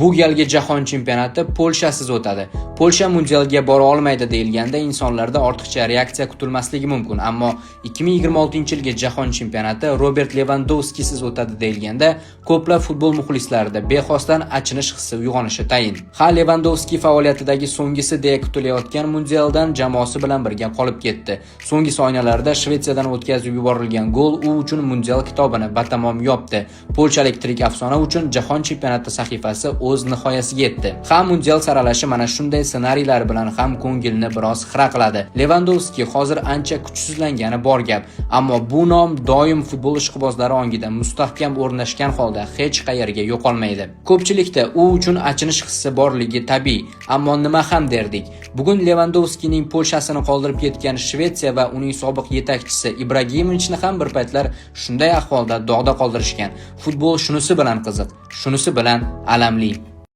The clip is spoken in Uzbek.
Bu galgi jahon chempionati Polshasiz o'tadi. Polsha mundialga bora olmaydi deyilganda insonlarda ortiqcha reaksiya kutilmasligi mumkin, ammo 2026-yilgi jahon chempionati Robert Lewandowskisiz o'tadi deyilganda ko'plab futbol muxlislarida bexosdan achinish hissi uyg'onishi tayin. Lewandowski faoliyatidagi so'nggisi deya kutilayotgan mundialdan jamoasi bilan birga qolib ketdi. So'nggi soniyalarda Shvetsiyadan o'tkazib yuborilgan gol u uchun mundial kitobini batamom yopdi. Polshalik tirik afsona uchun jahon chempionati sahifasi o'z nihoyasiga yetdi. Mundial saralashi mana shunday ssenariylar bilan ham ko'ngilni biroz xira qiladi. Lewandowski hozir ancha kuchsizlangani bor gap, ammo bu nom doim futbol ishqibozlari ongida mustahkam o'rnashgan holda hech qayerga yo'qolmaydi. Ko'pchilikda u uchun achinish hissi borligi tabiiy, ammo nima ham derdik. Bugun Lewandowskining Polshasini qoldirib ketgan Shvetsiya va uning sobiq yetakchisi Ibragimovichni ham bir paytlar shunday ahvolda dog'da qoldirishgan. Futbol shunisi bilan qiziq, shunisi bilan alamli.